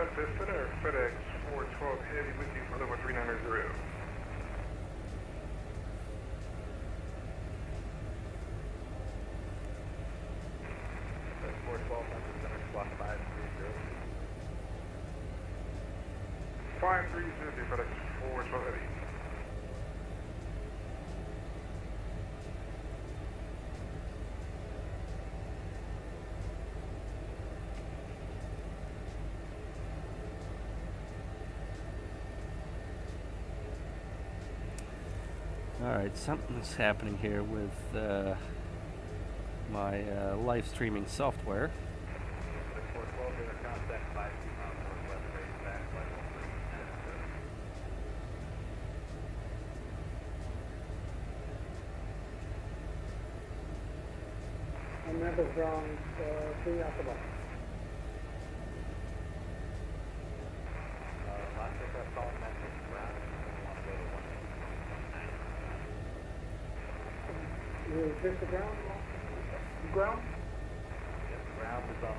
Memphis Center, FedEx 412 Heavy with you for number 390. FedEx 412 Memphis Center, slot 530. 530 FedEx 412 Heavy. Alright, something's happening here with my live streaming software. Memphis ground, 3 after bus. Last aircraft calling Memphis ground. Is this the ground? Ground? Yes, ground is on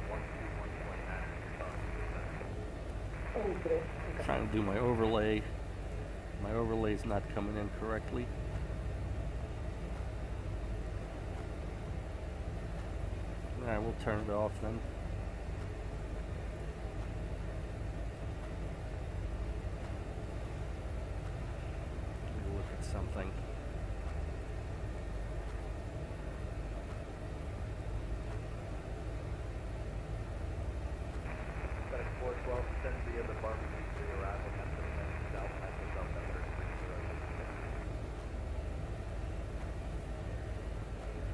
121.9. Oh, okay. Trying to do my overlay. My overlay's not coming in correctly. Alright, we'll turn it off then. Let me look at something. FedEx 412 sends the other barbecue to your arrival at the South Memphis South Memphis 330.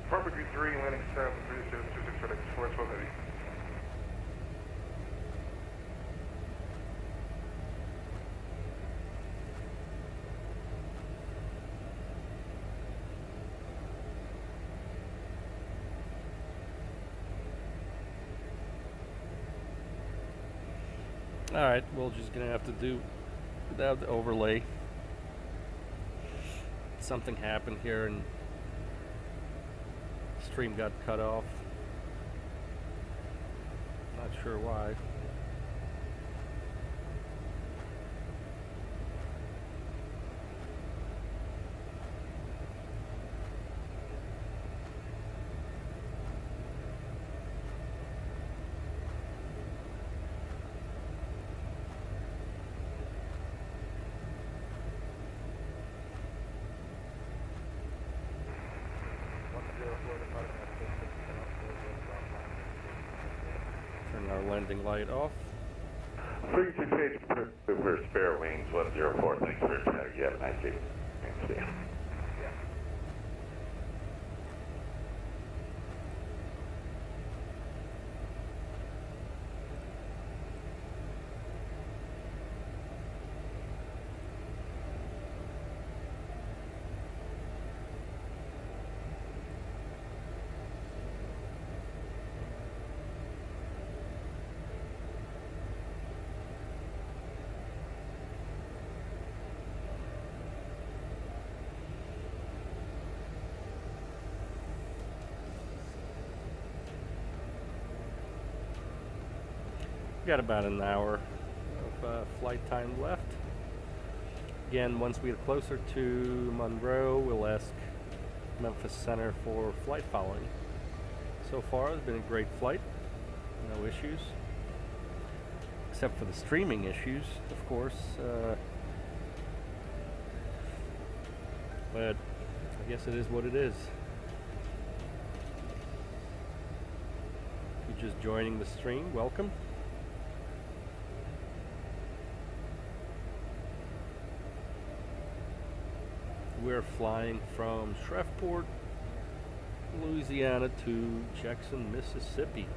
Barbecue 3 landing south 3026 FedEx 412 Heavy. Alright, we're just gonna have to do without the overlay. Something happened here and stream got cut off. Not sure why. Turn our landing light off. Frequency page for spare wings 104. Thanks for your You have a nice day. Thanks, see you. Got about an hour of flight time left. Again, once we get closer to Monroe, we'll ask Memphis Center for flight following. So far, it's been a great flight. No issues. Except for the streaming issues, of course. But I guess it is what it is. If you're just joining the stream, welcome. We're flying from Shreveport, Louisiana to Jackson, Mississippi.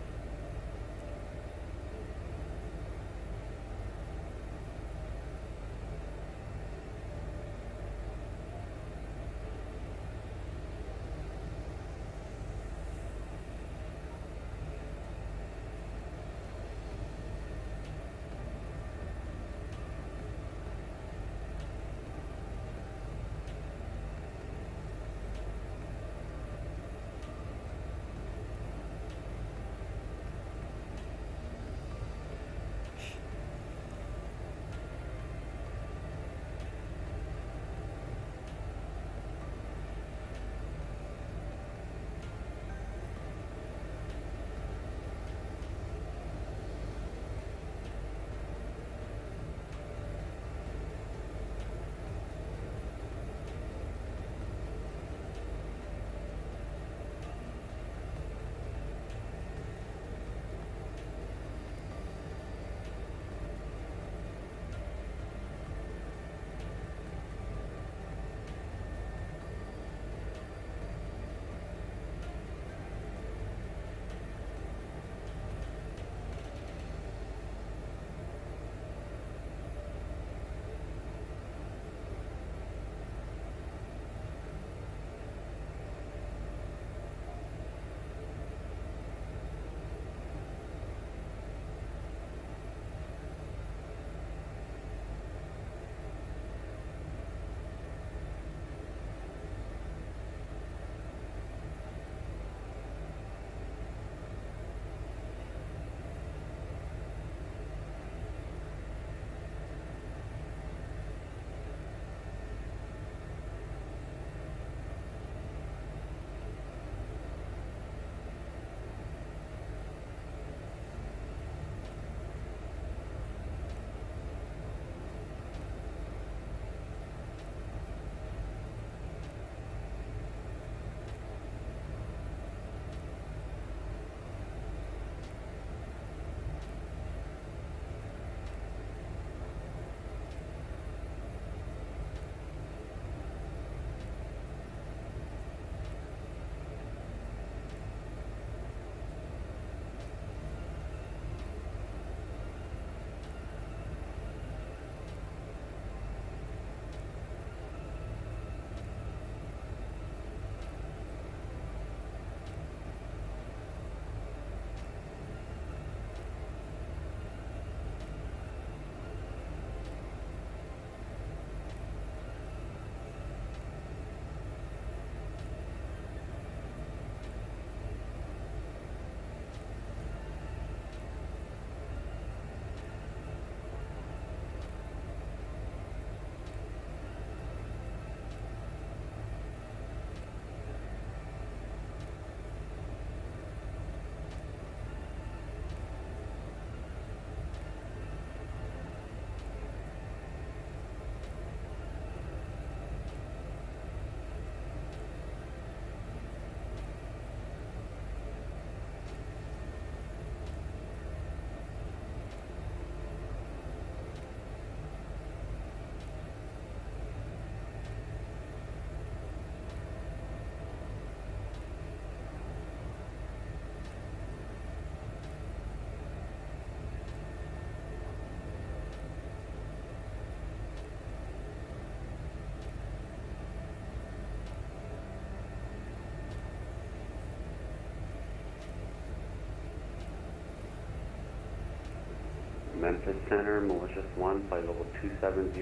Memphis Center, Malicious 1, flight level 270,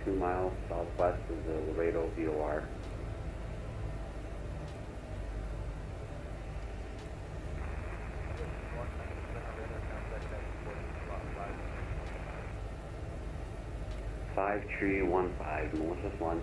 2 miles southwest of the Laredo VOR. One Memphis Center radar contact that reporting slot 5. 5315, Malicious 1.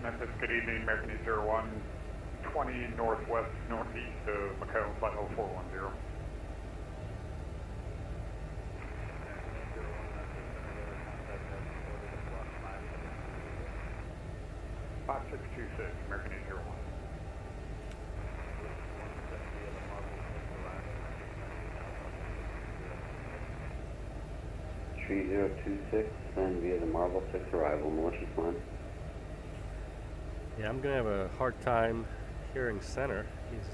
Memphis, good evening, American East 0120 northwest northeast of Macomb, flight level 410. Contact that reported slot 5. 5626, American East 01. 3026, send via the Marble 6 arrival, Malicious 1. Yeah, I'm gonna have a hard time hearing center. He's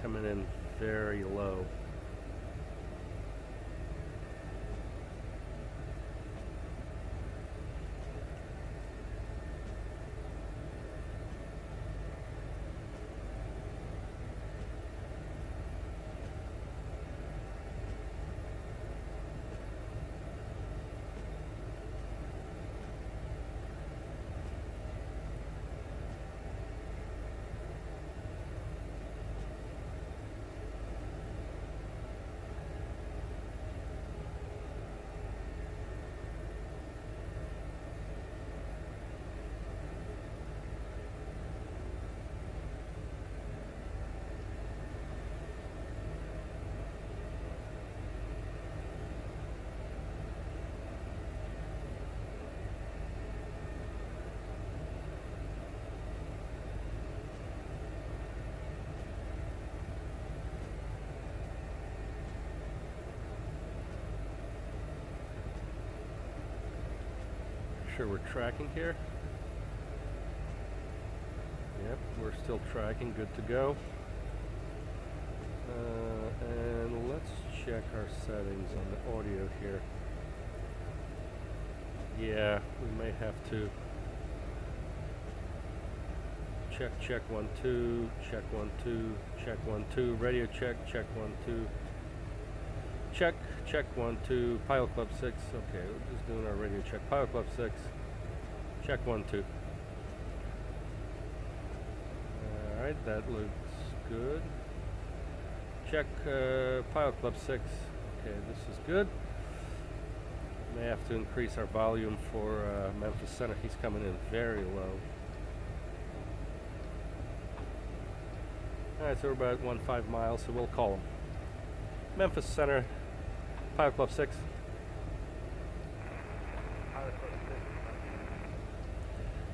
coming in very low. sure we're tracking here. Yep, we're still tracking, good to go. And let's check our settings on the audio here. Yeah, we may have to check 1 2, check 1 2, check 1 2, radio check 1 2, check 1 2, Pilot Club 6. Okay, we're just doing our radio check. Pilot Club 6, check 1 2. All right, that looks good. Check Pilot Club 6. Okay, this is good. May have to increase our volume for Memphis Center. He's coming in very low. All right, so we're about 1.5 miles, so we'll call him. Memphis Center, Pilot Club 6. Pilot Club 6.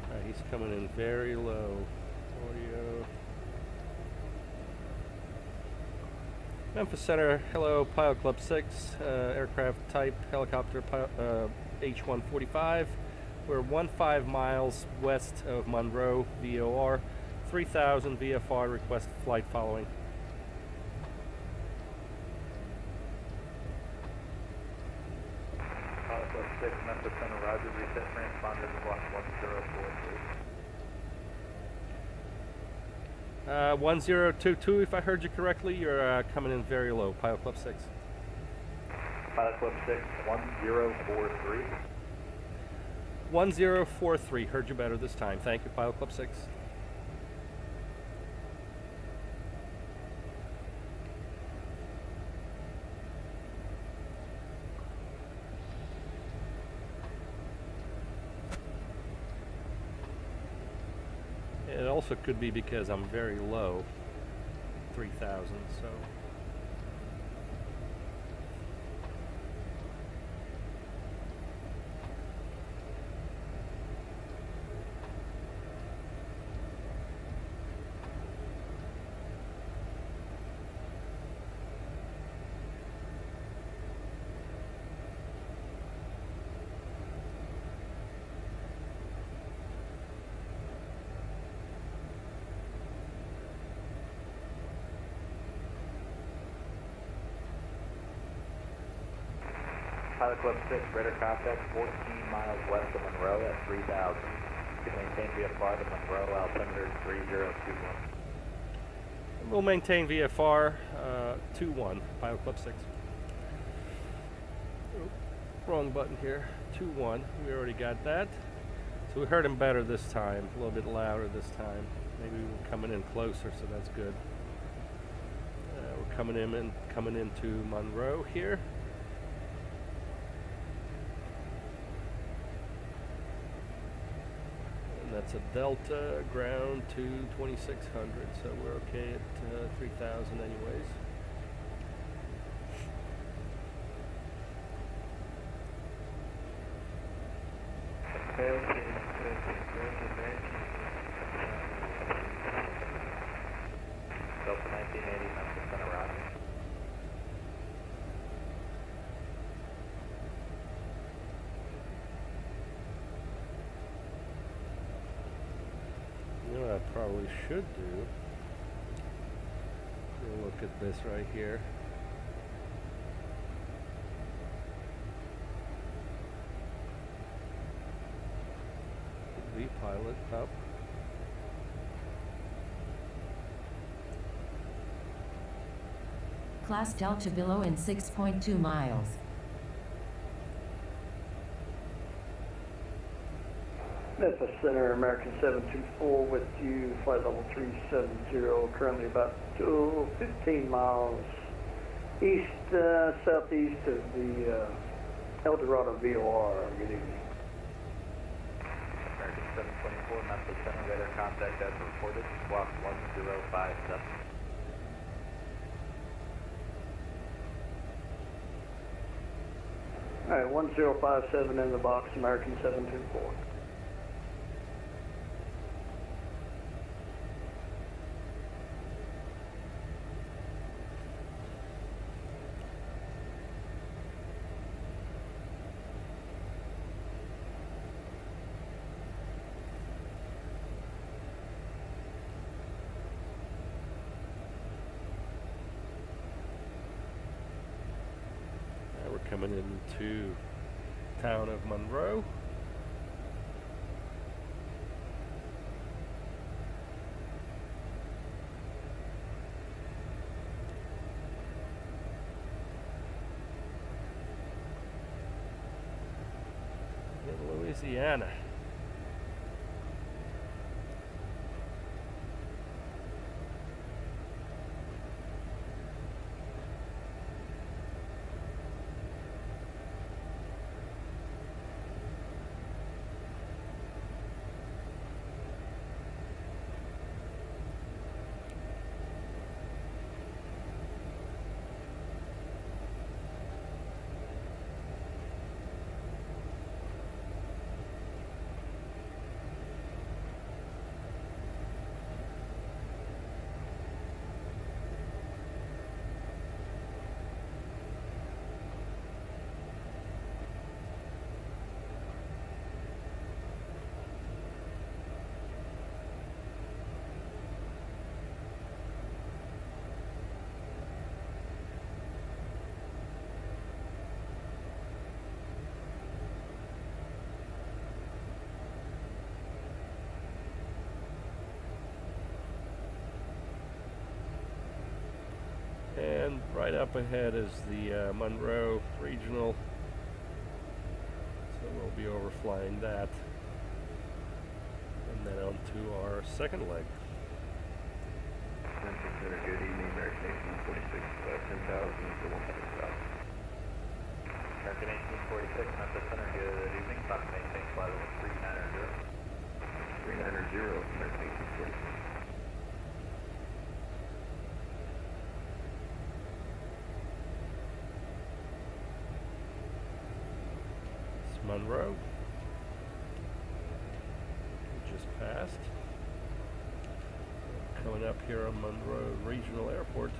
All right, he's coming in very low. Audio. Memphis Center, hello, Pilot Club 6, aircraft type, helicopter, H145. We're 1.5 miles west of Monroe, VOR, 3000 VFR, request flight following. Pilot Club 6, Memphis Center, Roger, reset transponder to block 1043. 1022, if I heard you correctly, you're coming in very low, Pilot Club 6. Pilot Club 6, 1043. 1043, heard you better this time. Thank you, Pilot Club 6. It also could be because I'm very low, 3,000, so. Pilot Club 6, radar contact 14 miles west of Monroe at 3000. You can maintain VFR to Monroe, altimeter 3021. We'll maintain VFR 2-1, Pilot Club 6. Oh, wrong button here, 2-1, we already got that. So we heard him better this time, a little bit louder this time. Maybe we're coming in closer, so that's good. We're coming into Monroe here. That's a Delta ground to 2600, so we're okay at 3000 anyways. Delta 1980, Memphis Center, Roger. You know what I probably should do? We'll look at this right here. The pilot up. Class Delta below in 6.2 miles. Memphis Center, American 724 with you, flight level 370, currently about 15 miles east, southeast of the El Dorado VOR. Good evening. American 724, Memphis Center, radar contact as reported, squawk 1057. All right, 1057 in the box, American 724. coming into town of Monroe. In Louisiana. And right up ahead is the Monroe Regional, so we'll be overflying that, and then on to our second leg. Central Center, good evening, American 1846, 10,000 to 100 south. American 1846, Memphis Center, good evening. Cloud maintain flight level 390. 390, American 1846. Monroe. We just passed. Coming up here on Monroe Regional Airport.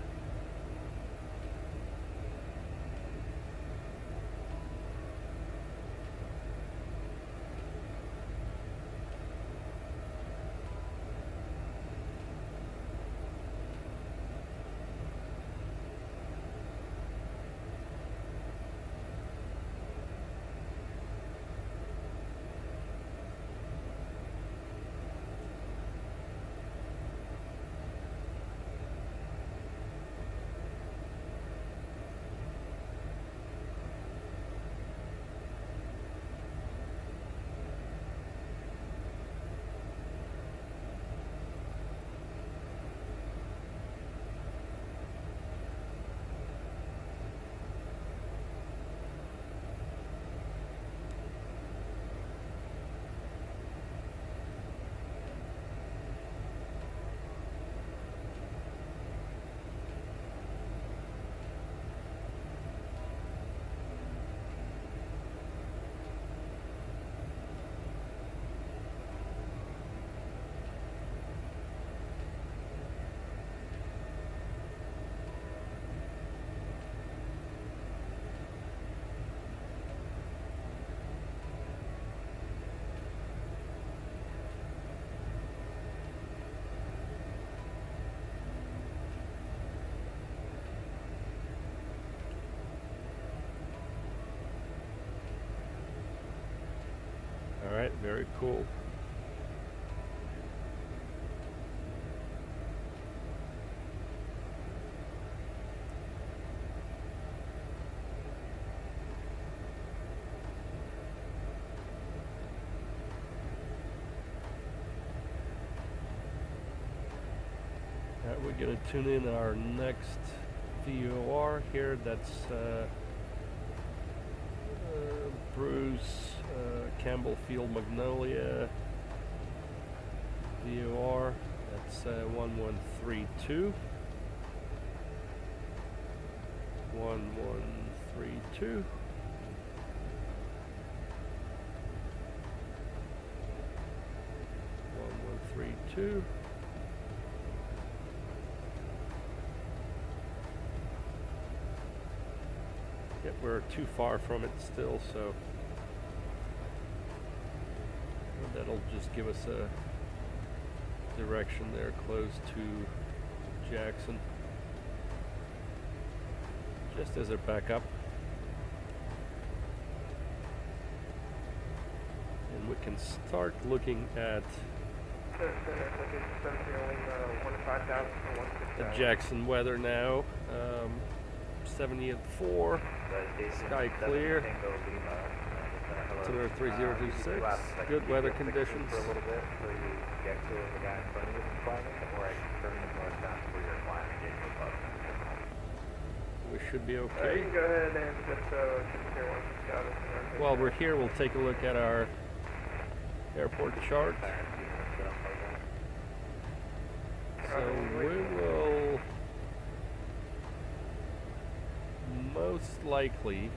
Alright, very cool. Alright, we're going to tune in our next VOR here. That's Bruce Campbell Field Magnolia VOR. That's 1132. 1132. Yep, we're too far from it still, so that'll just give us a direction there close to Jackson. Just as a backup. and we can start looking at the Jackson weather now. 70 at 4, sky clear, altimeter 3026, good weather conditions. For a little bit so you get to the guy in front of you from climbing, or I can turn the north down for your climb and get you above. We should be You okay. can go ahead and just here once it's got it. While we're here, we'll take a look at our airport chart. So we will most likely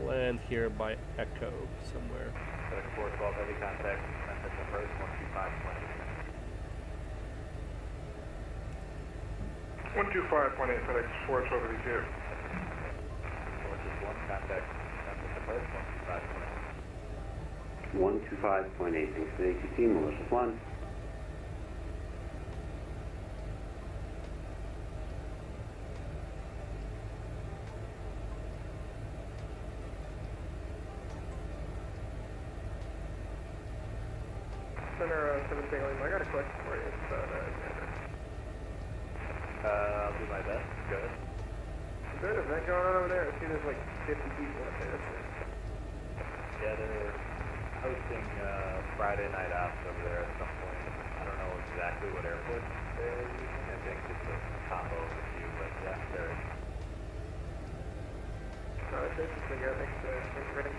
land here by Echo somewhere. FedEx 412 heavy contact, Memphis approach 125.8. 125.8 FedEx 412 over the queue. Sources 1, contact Memphis approach 125.8. 125.8, thanks for the ATC, Malicious 1. Center 7 Tango Lima, I got a question for you. It's about I'll do my best. Go ahead. is there an event going on over there? I see there's like 50 people up there. Yeah, they're hosting Friday night ops over there at some point. I don't know exactly what airport they're using. I think it's a combo of a few, but yeah, they're. No, it's interesting. Yeah, thanks for reading.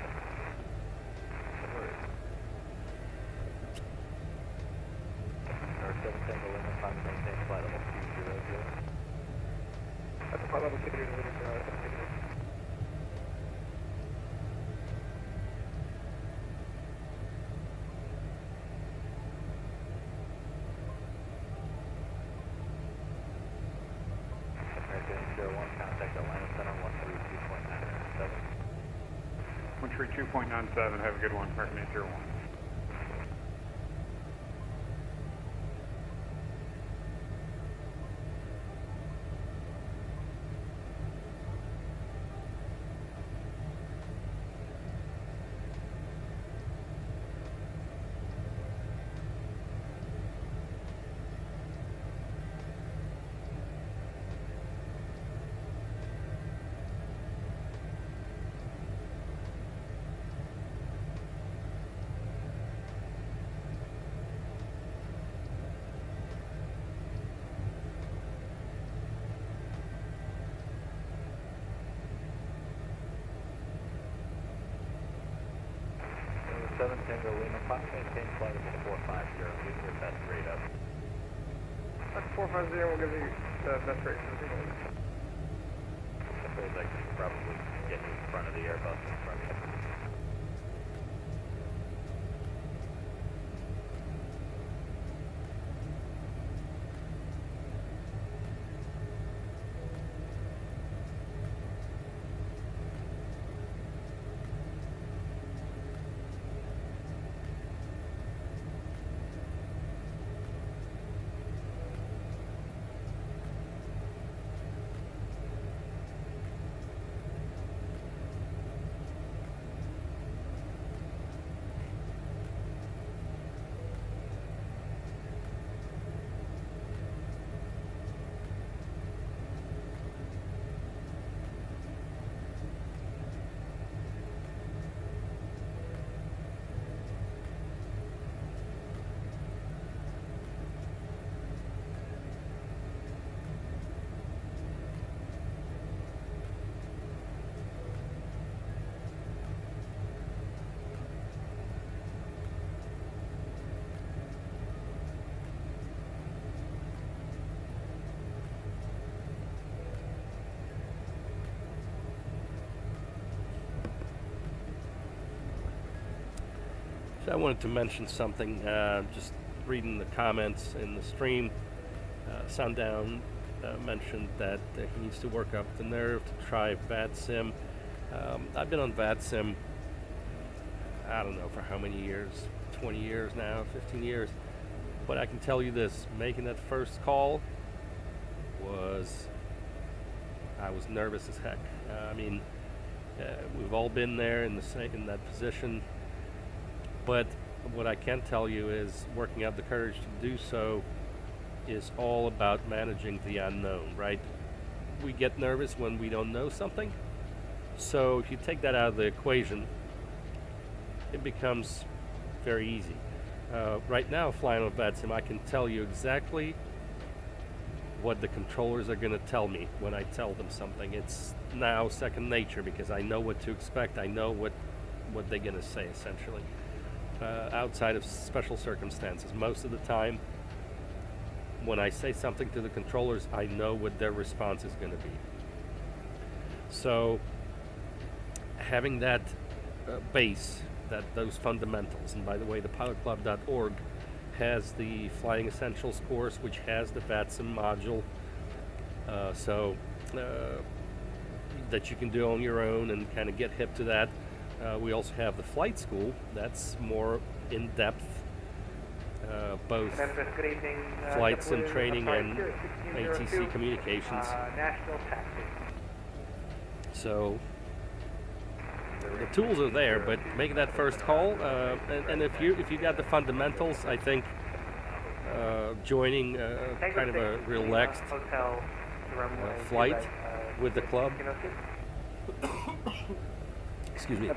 North 7 Tango Lima, time to maintain flight level 200. That's a flight level 200. American 01, contact Atlanta Center 132.997. 132.97, have a good one, American 801. Number 7 Tango Lima, time to maintain flight level 450. Leave your best rate up. That's 450 will give you the best rate for the people. I suppose I could probably get you in front of the Airbus in front of you. So I wanted to mention something, just reading the comments in the stream. Sundown mentioned that he needs to work up the nerve to try VATSIM. I've been on VATSIM, I don't know for how many years, 20 years now, 15 years. But I can tell you this, making that first call I was nervous as heck. I mean, we've all been there in that position. But what I can tell you is working out the courage to do so is all about managing the unknown, right? We get nervous when we don't know something. So if you take that out of the equation, it becomes very easy. Right now, flying on VATSIM, I can tell you exactly what the controllers are going to tell me when I tell them something. It's now second nature because I know what to expect. I know what they're going to say, essentially. Outside of special circumstances, most of the time, when I say something to the controllers, I know what their response is going to be. So, having that base, those fundamentals, and by the way, the pilotclub.org has the Flying Essentials course, which has the VATSIM module, that you can do on your own and kind of get hip to that. We also have the flight school that's more in-depth, both Good evening. flight sim JetBlue, training I'm and sorry, ATC 1602, communications. National taxi. So the tools are there, but make that first call. And if you got the fundamentals, I think joining kind of a relaxed Hotel to runway flight with the club, excuse me,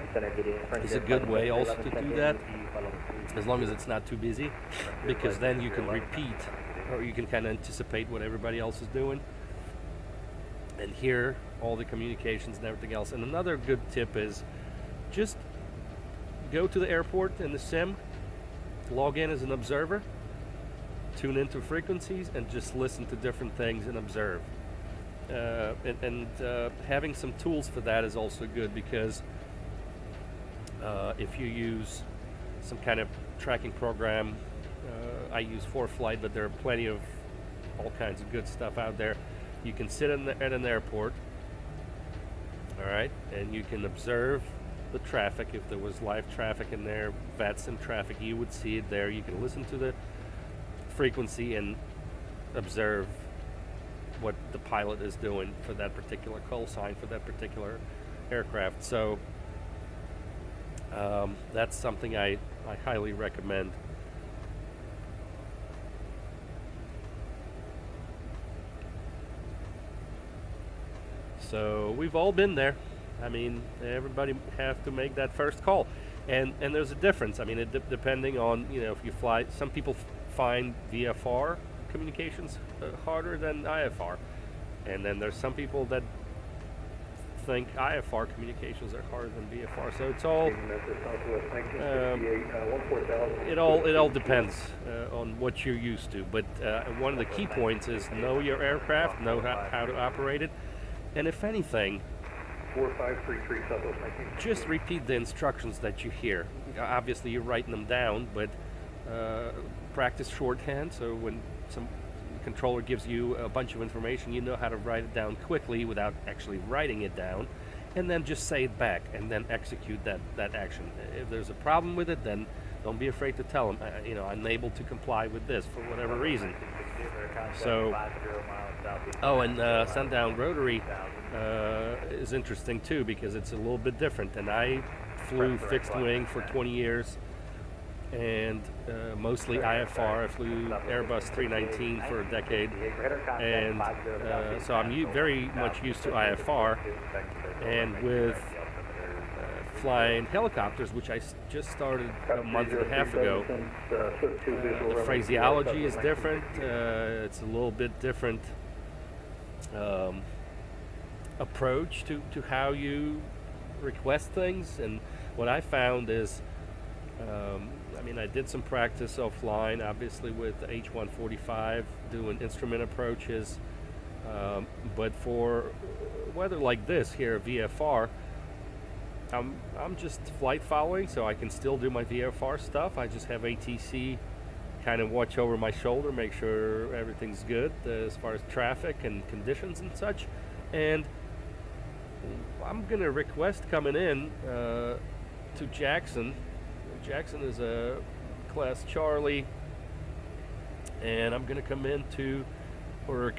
is a good way also to do that, as long as it's not too busy, because then you can repeat, or you can kind of anticipate what everybody else is doing and hear all the communications and everything else. And another good tip is just go to the airport in the sim, log in as an observer, tune into frequencies, and just listen to different things and observe. Having some tools for that is also good, because if you use some kind of tracking program, I use ForeFlight, but there are plenty of all kinds of good stuff out there. You can sit at an airport, all right, and you can observe the traffic. If there was live traffic in there, VATSIM traffic, you would see it there. You can listen to the frequency and observe what the pilot is doing for that particular call sign, for that particular aircraft. So that's something I highly recommend. So we've all been there. I mean, everybody have to make that first call, and there's a difference. I mean, depending on, you know, if you fly. Some people find VFR communications harder than IFR, and then there's some people that think IFR communications are harder than VFR. So it's all it all depends on what you're used to. But one of the key points is know your aircraft, know how to operate it, and if anything, 4533 Southwest 19. just repeat the instructions that you hear. Obviously, you're writing them down, but practice shorthand. So when some controller gives you a bunch of information, you know how to write it down quickly without actually writing it down, and then just say it back and then execute that action. If there's a problem with it, then don't be afraid to tell them, you know, I'm unable to comply with this for whatever reason. So, and Sundown Rotary is interesting too, because it's a little bit different. And I flew fixed wing for 20 years, and mostly IFR. I flew Airbus 319 for a decade, and so I'm very much used to IFR. And with flying helicopters, which I just started a month and a half ago, the phraseology is different. It's a little bit different approach to how you request things. And what I found is, I mean, I did some practice offline, obviously with the H145, doing instrument approaches, but for weather like this here, VFR, I'm just flight following, so I can still do my VFR stuff. I just have ATC kind of watch over my shoulder, make sure everything's good as far as traffic and conditions and such. And I'm going to request coming in to Jackson. Jackson is a class Charlie, and I'm going to come in to, or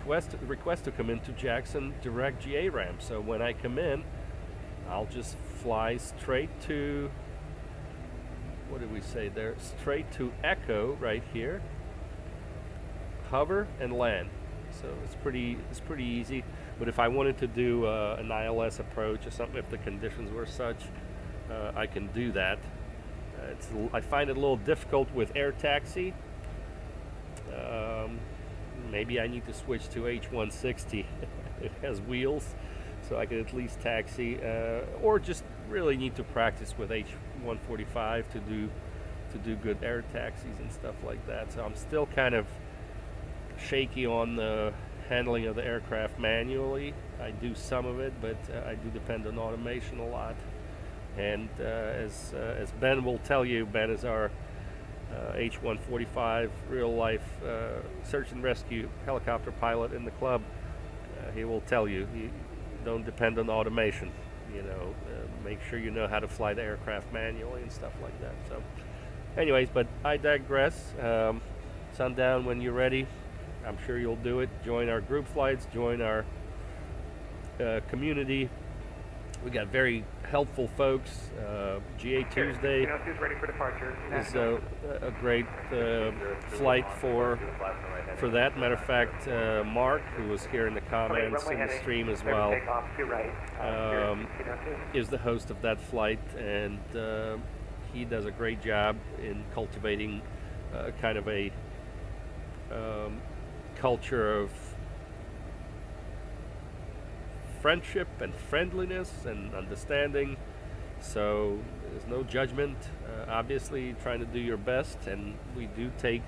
request to come into Jackson direct GA ramp. So when I come in, I'll just fly straight to what did we say there? Straight to echo right here. Hover and land. So it's pretty easy. But if I wanted to do an ILS approach or something, if the conditions were such, I can do that. I find it a little difficult with air taxi. Maybe I need to switch to H160. It has wheels, so I can at least taxi, or just really need to practice with H145 to do good air taxis and stuff like that. So I'm still kind of shaky on the handling of the aircraft manually. I do some of it, but I do depend on automation a lot. And as Ben will tell you, Ben is our H145 real life search and rescue helicopter pilot in the club. He will tell you, don't depend on automation. You know, make sure you know how to fly the aircraft manually and stuff like that. So anyways, but I digress. Sundown when you're ready. I'm sure you'll do it. Join our group flights, join our community. We got very helpful folks. GA Tuesday ready for departure. is a great flight for that. Matter of fact, Mark, who was here in the comments in the stream as well, is the host of that flight, and he does a great job in cultivating kind of a culture of friendship and friendliness and understanding. So there's no judgment. Obviously trying to do your best, and we do take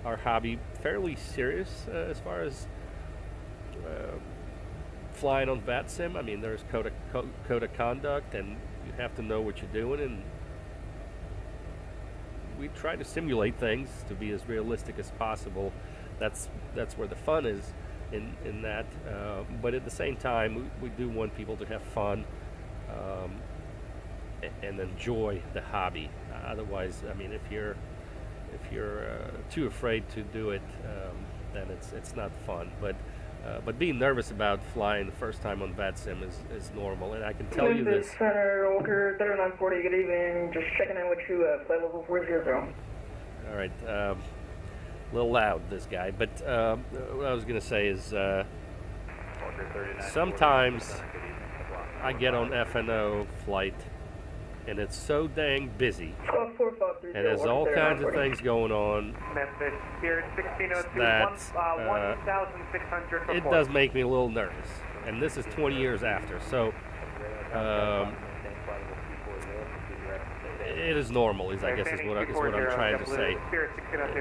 our hobby fairly serious as far as flying on VATSIM. I mean, there's code of conduct, and you have to know what you're doing, and we try to simulate things to be as realistic as possible. That's where the fun is in that, but at the same time we do want people to have fun and enjoy the hobby. Otherwise, I mean, if you're too afraid to do it, then it's not fun. But being nervous about flying the first time on VATSIM is normal, and I can tell you this. Center Walker 3940, good evening. Just checking in with you, flight level 400. All right, a little loud, this guy, but what I was going to say is sometimes I get on FNO flight, and it's so dang busy, and there's all kinds of things going on that it does make me a little nervous, and this is 20 years after, so it is normal, I guess is what I'm trying to say,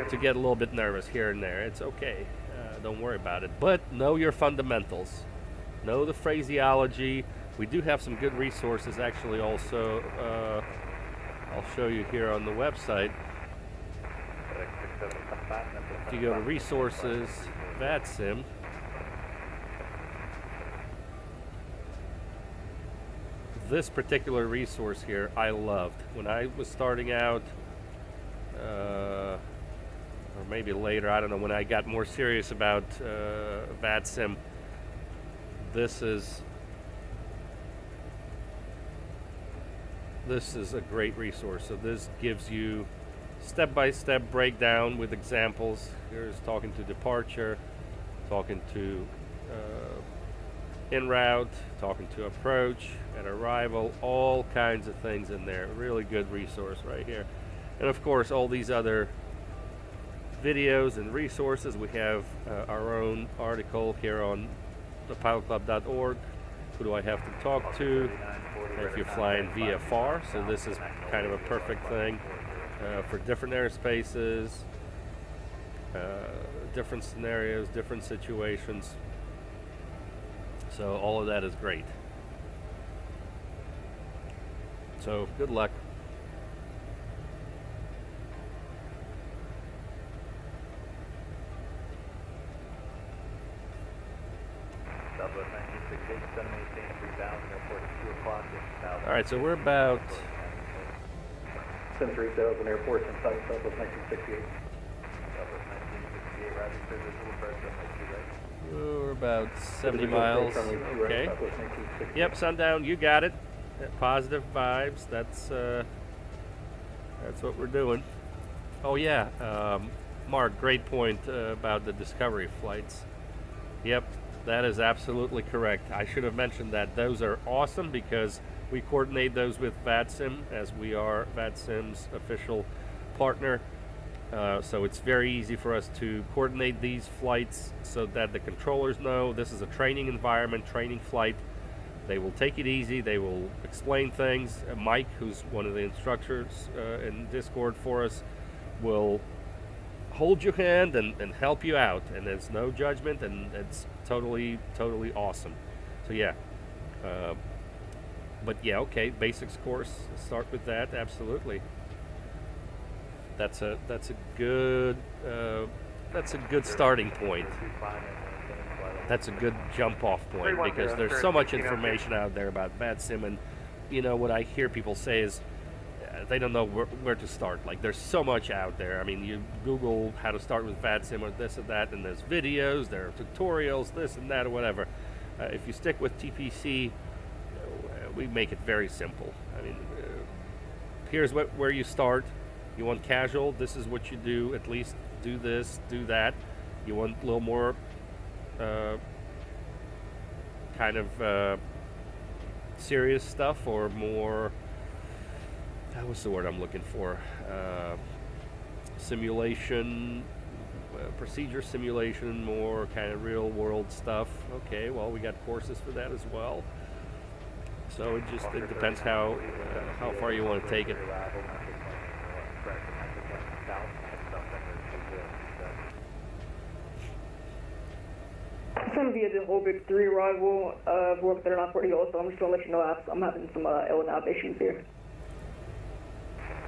to get a little bit nervous here and there. It's okay, don't worry about it, but know your fundamentals, know the phraseology. We do have some good resources actually also. I'll show you here on the website. If you go to resources, VATSIM, this particular resource here I loved. When I was starting out, or maybe later, I don't know, when I got more serious about VATSIM, this is a great resource. So this gives you step-by-step breakdown with examples. Here's talking to departure, talking to en route, talking to approach, at arrival, all kinds of things in there. Really good resource right here. And of course, all these other videos and resources. We have our own article here on thepilotclub.org. Who do I have to talk to if you're flying VFR? So this is kind of a perfect thing for different airspaces, different scenarios, different situations. So all of that is great. So good luck. Southwest 1968, 718, 3000, airport at 2 o'clock. All right, so we're about 73000, airport in Southwest 1968. Southwest 1968, routing service, little bird, 702, right? we're about 70 miles. Okay. Yep, sundown. You got it. Positive vibes. That's That's what we're doing. Oh yeah, Mark, great point about the Discovery flights. Yep, that is absolutely correct. I should have mentioned that. Those are awesome because we coordinate those with VADSIM, as we are VADSIM's official partner. So it's very easy for us to coordinate these flights so that the controllers know this is a training environment, training flight. They will take it easy. They will explain things. Mike, who's one of the instructors in Discord for us, will hold your hand and help you out. And there's no judgment, and it's totally awesome. So yeah. But yeah, okay, basics course. Start with that. Absolutely. That's a good starting point. That's a good jump off point because there's so much information out there about VADSIM, and you know what I hear people say is they don't know where to start. Like there's so much out there. I mean, you Google how to start with VADSIM or this or that, and there's videos, there are tutorials, this and that or whatever. If you stick with TPC, we make it very simple. I mean, here's where you start. You want casual, this is what you do. At least do this, do that. You want a little more kind of serious stuff, or more, what's the word I'm looking for? Simulation, procedure simulation, more kind of real world stuff. Okay, well, we got courses for that as well. So it depends how far you want to take it. It's going to be the Orbit 3 arrival of Warp 3940 also. I'm just going to let you know I'm having some L&out issues here.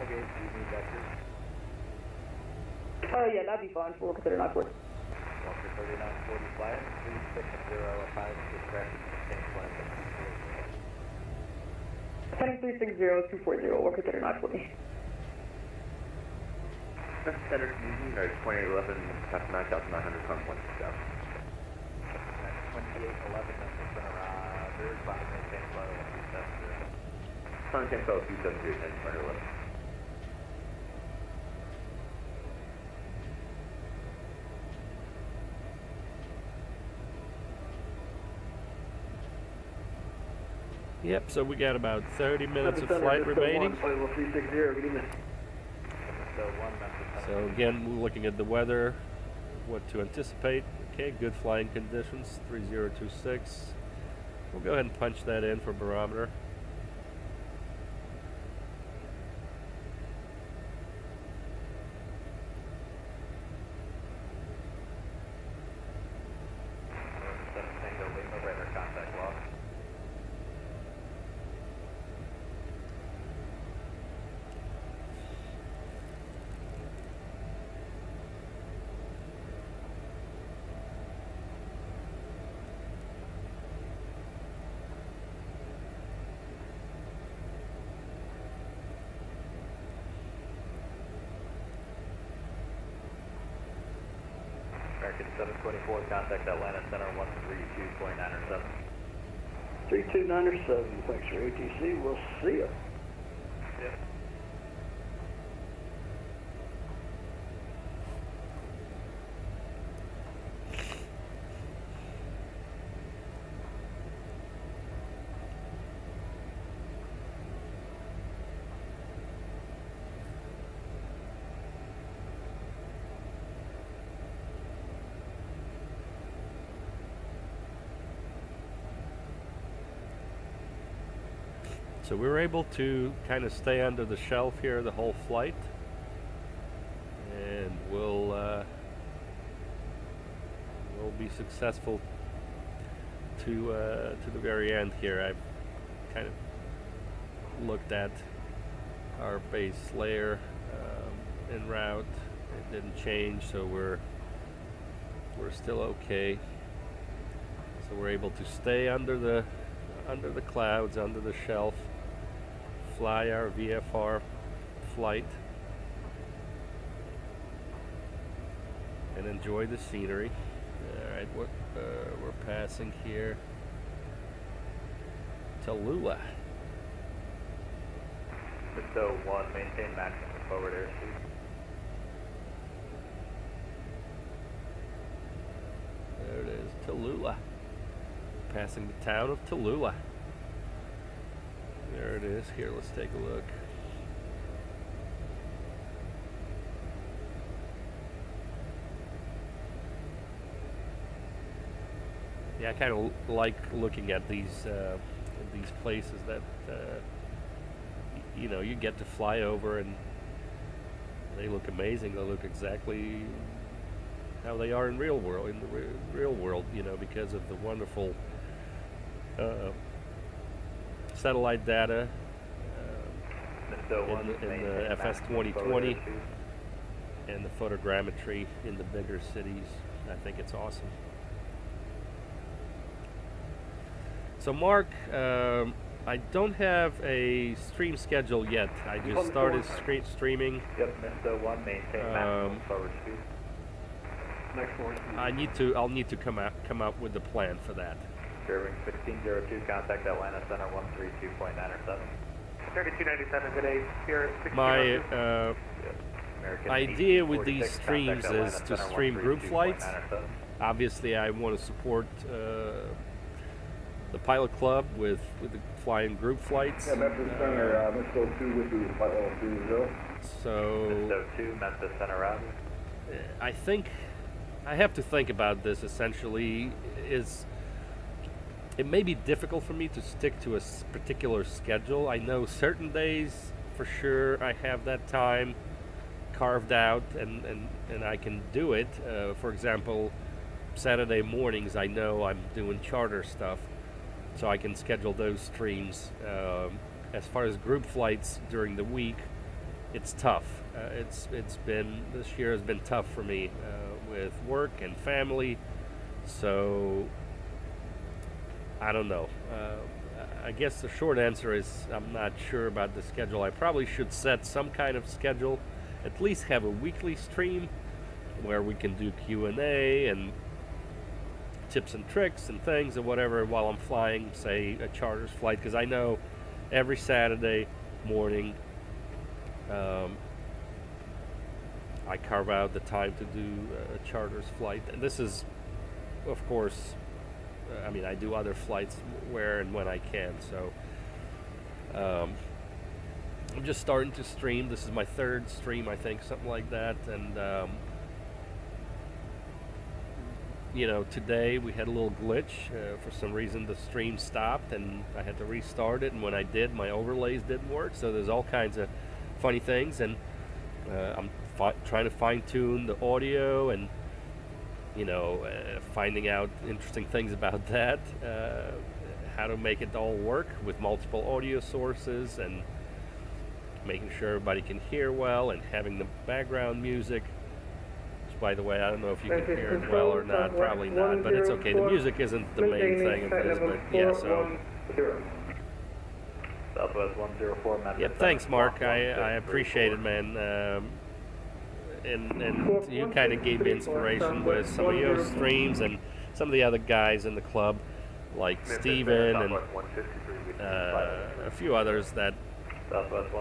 Okay, do you need vectors? Yeah, that'd be fine for Warp 3940. Walker 3940 flight, 360 distraction, maintain flight. Heading 360-240, Warp 3940. Center using 2811, past 9,900, con 1 down. 2811, that's been around, there's about to maintain flight of 270. Content fell 270, 10, 11. Yep, so we got about 30 minutes of flight remaining. So again, we're looking at the weather, what to anticipate. Okay, good flying conditions, 3026. We'll go ahead and punch that in for barometer. American 724, contact Atlanta Center 132.907. 3297, thanks for ATC, we'll see ya. Yep. So we were able to kind of stay under the shelf here the whole flight, and we'll be successful to the very end here. I've kind of looked at our base layer en route. It didn't change, so we're still okay. So we're able to stay under the clouds, under the shelf, fly our VFR flight, and enjoy the scenery. All right, we're passing here Tallulah. So 1, maintain maximum forward airspeed. There it is, Tallulah. Passing the town of Tallulah. There it is. Here, let's take a look. Yeah, I kind of like looking at these places that you know, you get to fly over and they look amazing. They look exactly how they are in real world, real world, you know, because of the wonderful satellite data in the FS 2020 and the photogrammetry in the bigger cities. I think it's awesome. So Mark, I don't have a stream schedule yet. I just started streaming. Yep, Mr. 1, maintain maximum forward speed. Next one. I'll need to come up with a plan for that. Curving 1602, contact Atlanta Center 132.907. 3297, good day. Spirit 1602. My idea with these streams is to stream group flights. Obviously, I want to support the pilot club with the flying group flights. Yeah, Memphis Center, Mexico 2 with you, flight level 30. So, Mexico 2, Memphis Center route. I think I have to think about this. Essentially, it may be difficult for me to stick to a particular schedule. I know certain days for sure I have that time carved out and I can do it. For example, Saturday mornings I know I'm doing charter stuff, so I can schedule those streams. As far as group flights during the week, it's tough. This year has been tough for me with work and family, so I don't know. I guess the short answer is I'm not sure about the schedule. I probably should set some kind of schedule, at least have a weekly stream where we can do Q&A and tips and tricks and things or whatever while I'm flying, say, a charters flight, because I know every Saturday morning I carve out the time to do a charters flight. And this is, of course, I mean, I do other flights where and when I can, so I'm just starting to stream. This is my third stream, I think, something like that, and you know, today we had a little glitch. For some reason the stream stopped and I had to restart it, and when I did, my overlays didn't work, so there's all kinds of funny things, and I'm trying to fine-tune the audio and, you know, finding out interesting things about that, how to make it all work with multiple audio sources and making sure everybody can hear well, and having the background music. By the way, I don't know if you can hear it well or not, probably not, but it's okay. The music isn't the main thing of this, but yeah, so. Southwest 104, Memphis. Yep, thanks, Mark. I appreciate it, man. And you kind of gave me inspiration with some of your streams and some of the other guys in the club, like Steven and a few others that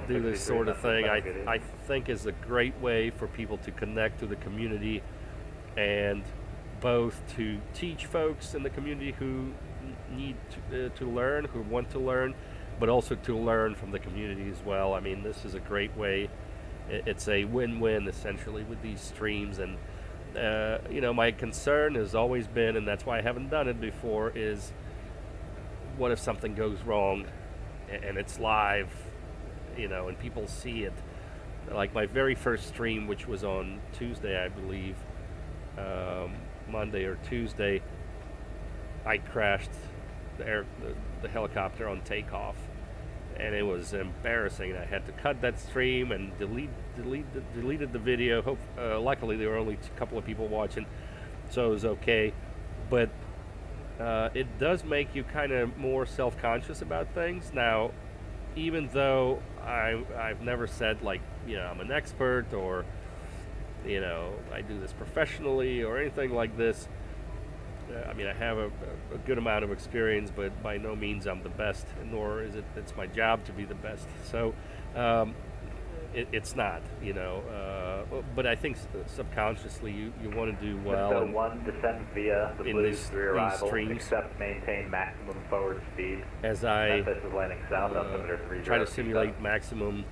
do this sort of thing. I think is a great way for people to connect to the community, and both to teach folks in the community who need to learn, who want to learn, but also to learn from the community as well. I mean, this is a great way. It's a win-win essentially with these streams, and you know, my concern has always been, and that's why I haven't done it before, is what if something goes wrong and it's live, you know, and people see it. Like my very first stream, which was on Tuesday, I believe, Monday or Tuesday, I crashed the helicopter on takeoff, and it was embarrassing. I had to cut that stream and deleted the video. Luckily, there were only a couple of people watching, so it was okay. But it does make you kind of more self-conscious about things. Now, even though I've never said, like, you know, I'm an expert, or, you know, I do this professionally or anything like this. I mean, I have a good amount of experience, but by no means I'm the best, nor is it's my job to be the best. So, it's not, you know. But I think subconsciously you want to do well. Window 1, descend via the in Blues these 3 arrival, streams. except maintain maximum forward speed. As I Memphis is landing south, altimeter 3027. try to simulate maximum.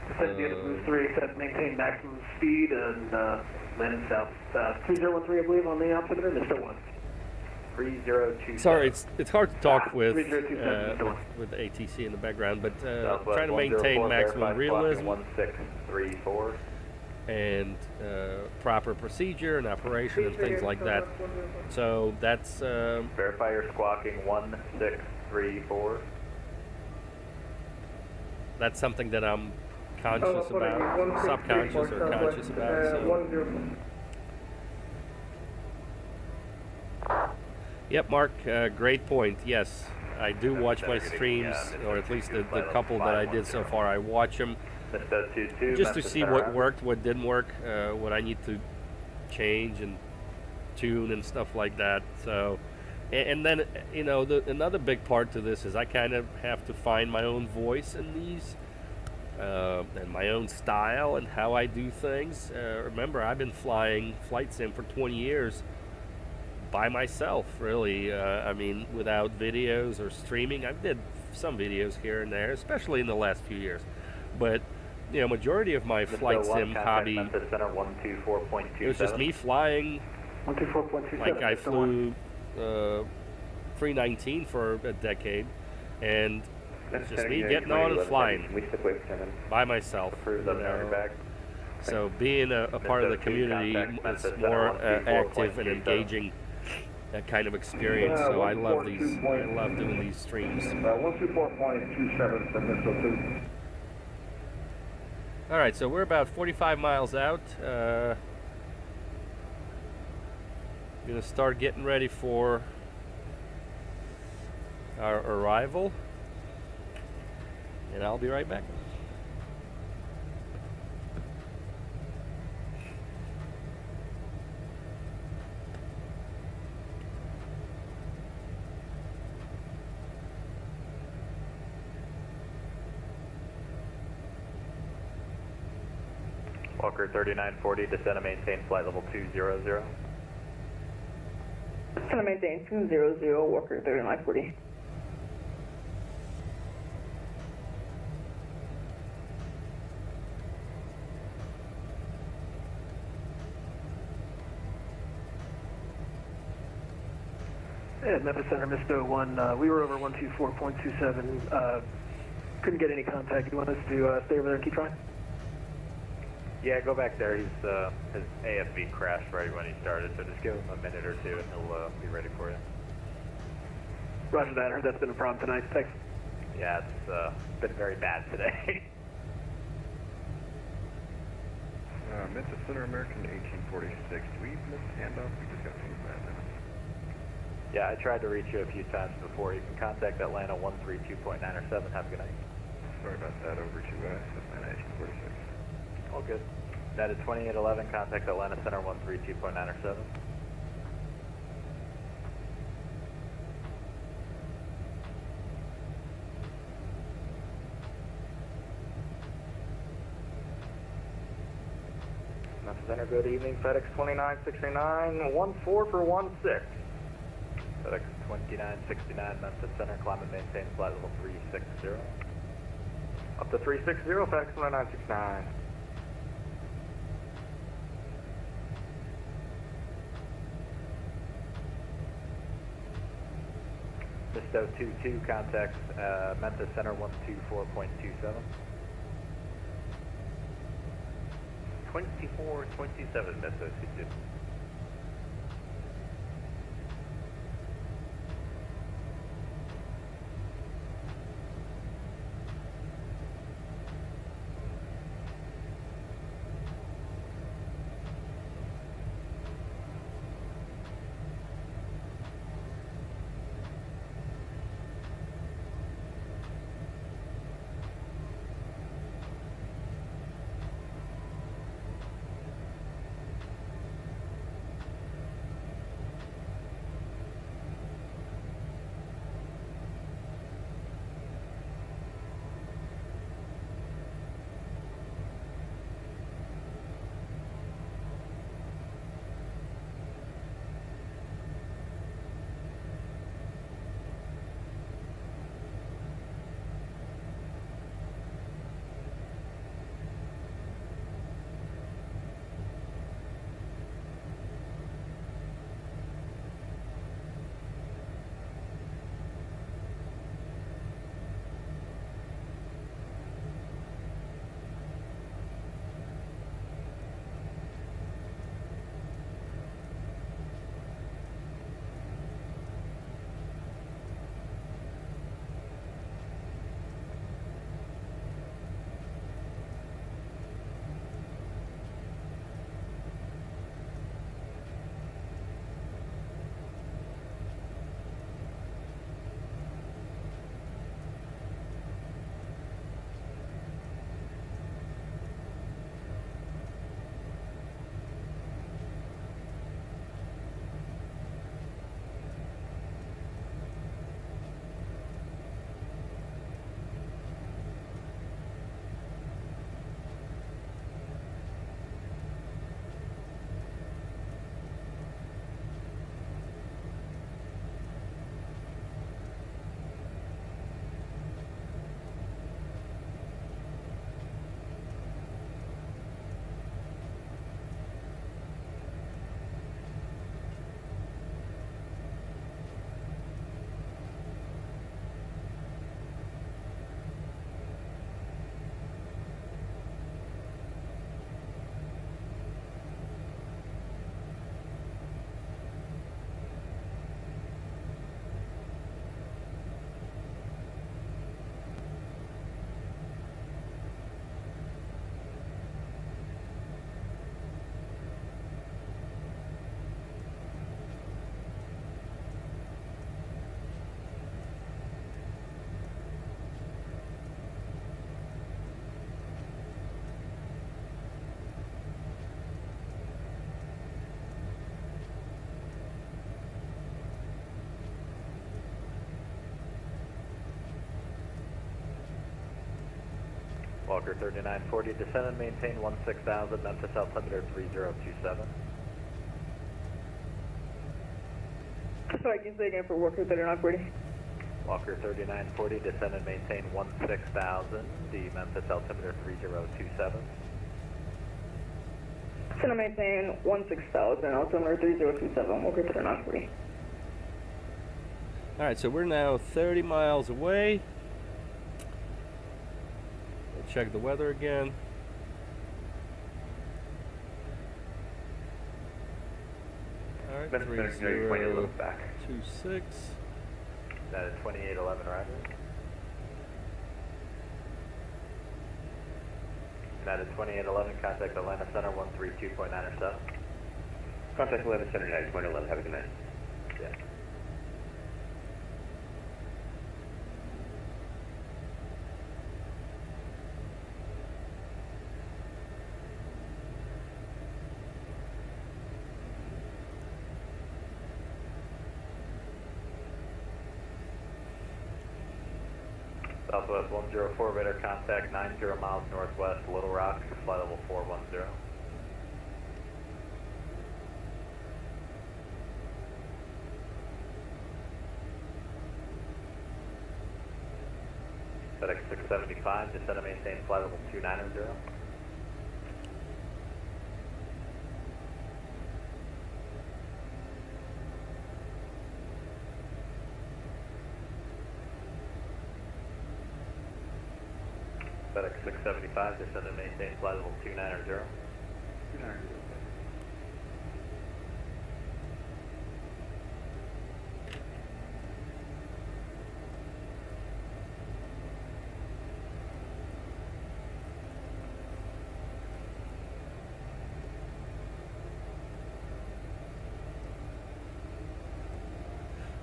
Descend via the Blues 3, except maintain maximum speed, and landing south. 3013, I believe, on the altimeter, Mr. 1. 3027. Sorry, it's hard to talk with 3027, Mr. 1. with the ATC in the background, but Southwest trying to maintain 104, maximum verified realism clocking 1634. and proper procedure and operation and things like that. So that's Verify your squawking 1634. that's something that I'm conscious about, subconscious or conscious about. So. Yep, Mark, great point. Yes, I do watch my streams, or at least the couple that I did so far. I watch them just to see what worked, what didn't work, what I need to change and tune and stuff like that. So, and then, you know, another big part to this is I kind of have to find my own voice in these, and my own style and how I do things. Remember, I've been flying flight sim for 20 years. By myself, really. I mean, without videos or streaming. I did some videos here and there, especially in the last few years. But, you know, majority of my flight sim hobby, it was just me flying. 124.27. Like I flew 319 for a decade, and it's just me getting on and flying by myself. You know. So being a part of the community is more active and engaging. That kind of experience, so I love these. I love doing these streams. 124.27 from Missile 2. All right, so we're about 45 miles out. Gonna start getting ready for our arrival, and I'll be right back. Walker 3940, descend and maintain flight level 200. Descend and maintain 200, Walker 3940. Memphis Center, Mr. 1, we were over 124.27, couldn't get any contact. You want us to stay over there and keep trying? Yeah, go back there. His AFV crashed right when he started, so just give him a minute or two and he'll be ready for you. Roger that. I heard that's been a problem tonight. Thanks. Yeah, it's been very bad today. Memphis Center American 1846. We missed handoff. We just got feedback now. Yeah, I tried to reach you a few times before. You can contact Atlanta 132.9 or 7. Have a good night. Sorry about that. Over to Atlanta 1846. All good. That is 2811. Contact Atlanta Center 132.9 or 7. Memphis Center, good evening. FedEx 2969, 14 for 16. FedEx 2969, Memphis Center, climb and maintain flight level 360. Up to 360, FedEx 2969. Misto 22 contacts Memphis Center 124.27. 2427 Misto 22. Walker 3940, descend and maintain 16,000, Memphis altimeter 3027. Sorry, can you say again for Walker 3940? Walker 3940, descend and maintain 16,000, the Memphis altimeter 3027. Descend and maintain 16,000, altimeter 3027, Walker 3940. Alright, so we're now 30 miles away. We'll check the weather again. Alright, 3026. That is 2811, roger. That is 2811, contact Atlanta Center 132.9 or 7. Contact Atlanta Center 9.11, have a good night. Yeah. Southwest 104, radar contact 90 miles northwest, Little Rock, flight level 410. FedEx 675, descend and maintain flight level 290. FedEx 675, descend and maintain flight level 290. 290.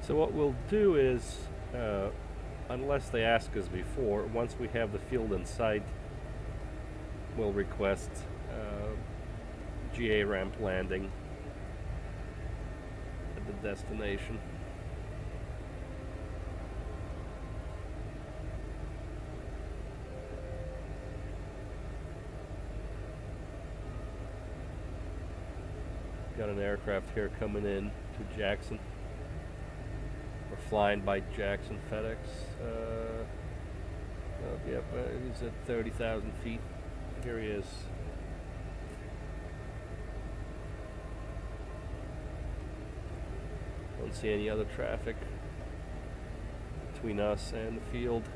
So what we'll do is, unless they ask us before, once we have the field in sight, we'll request GA ramp landing at the destination. Got an aircraft here coming in to Jackson. We're flying by Jackson FedEx. Yep, he's at 30,000 feet. Here he is. Don't see any other traffic between us and the field.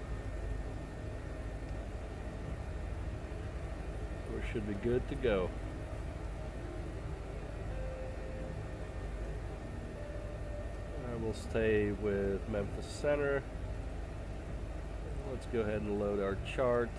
We should be good to go. We'll stay with Memphis Center. Let's go ahead and load our chart.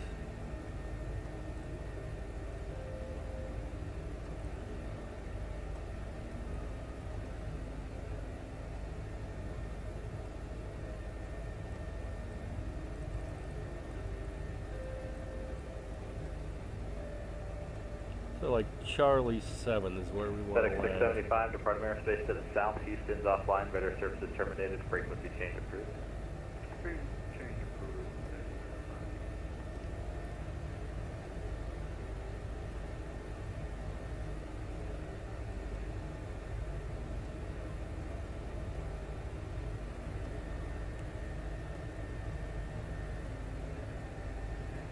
So like Charlie 7 is where we want to FedEx land. 675, Department of Airspace to the south. Houston's offline, radar services terminated, frequency change approved. Change approved.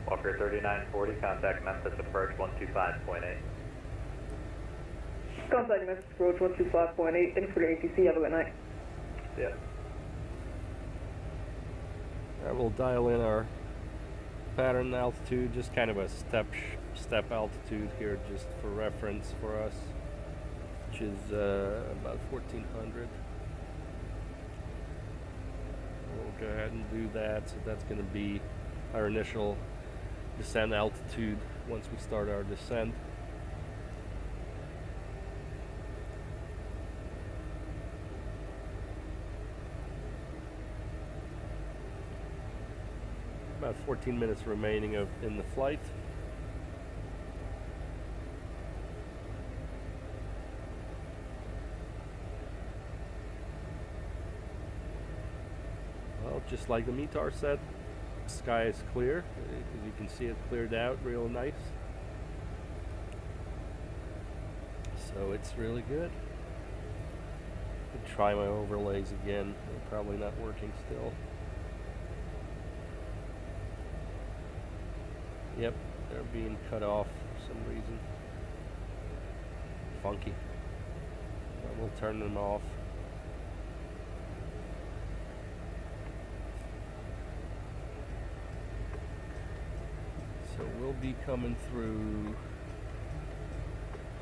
Walker 3940, contact Memphis approach 125.8. Contact Memphis approach 125.8. Thanks for the ATC. Have a good night. Yeah. We'll dial in our pattern altitude, just kind of a step altitude here, just for reference for us, which is about 1400. We'll go ahead and do that. So that's going to be our initial descent altitude once we start our descent. About 14 minutes remaining in the flight. Well, just like the METAR said, Sky is clear. As you can see, it cleared out real nice. So it's really good. Try my overlays again. They're probably not working still. Yep, they're being cut off for some reason. Funky. But we'll turn them off. So we'll be coming through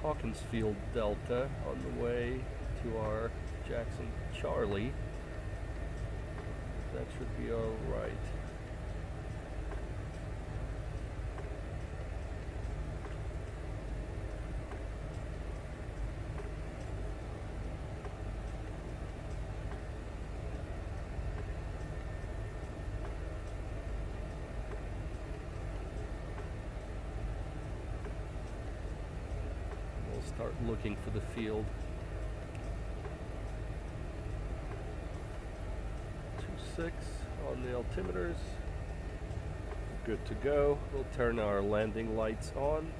Hawkinsfield Delta on the way to our Jackson Charlie. That should be all right. We'll start looking for the field. 6 on the altimeters. Good to go. We'll turn our landing lights on.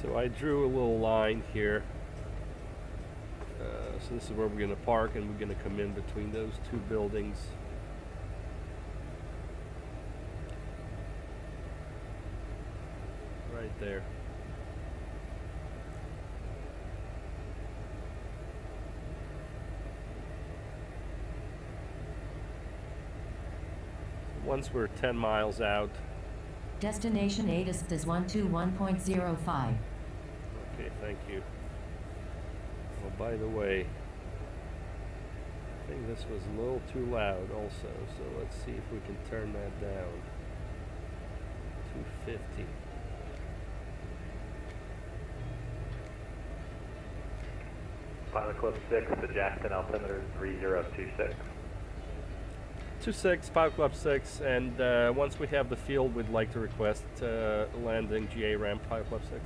So I drew a little line here. So this is where we're going to park, and we're going to come in between those two buildings. Right there. Once we're 10 miles out. Destination ATIS is 121.05. Okay, thank you. Oh, by the way, I think this was a little too loud also, so let's see if we can turn that down. 250. Pilot Club 6 to Jackson, altimeter 3026. 26, Pilot Club 6, and once we have the field, we'd like to request landing GA ramp Pilot Club 6.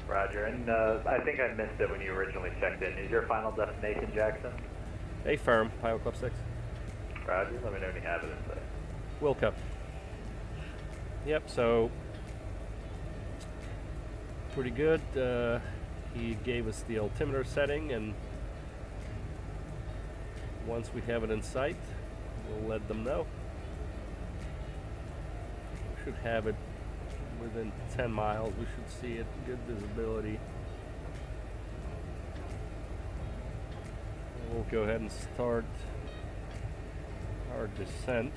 Roger, and I think I missed it when you originally checked in. Is your final destination Jackson? Affirm, Pilot Club 6. Roger, let me know when you have it in place. Wilco. Yep, so pretty good. He gave us the altimeter setting, and once we have it in sight, we'll let them know. We should have it within 10 miles. We should see it. Good visibility. We'll go ahead and start our descent.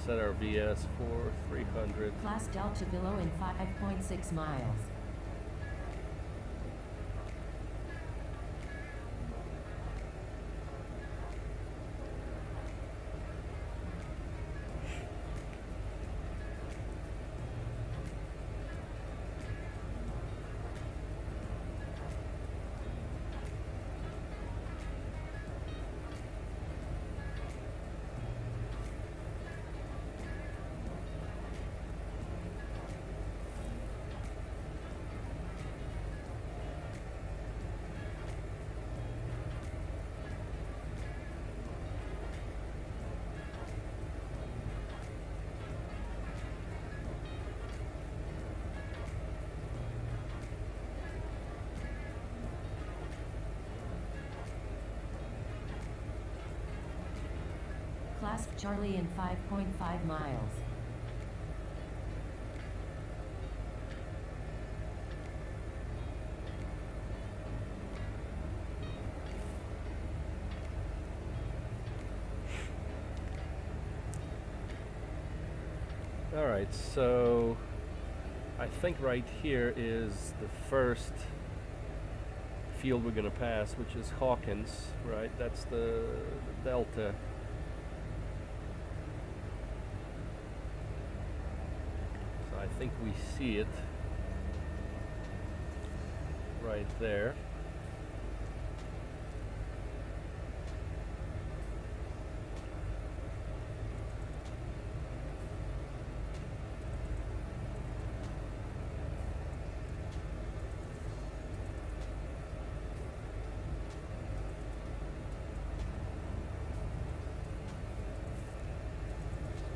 Set our VS for 300. Class Delta below in 5.6 miles. Pass Charlie in 5.5 miles. Alright, so I think right here is the first field we're going to pass, which is Hawkins, right? That's the delta. So I think we see it right there.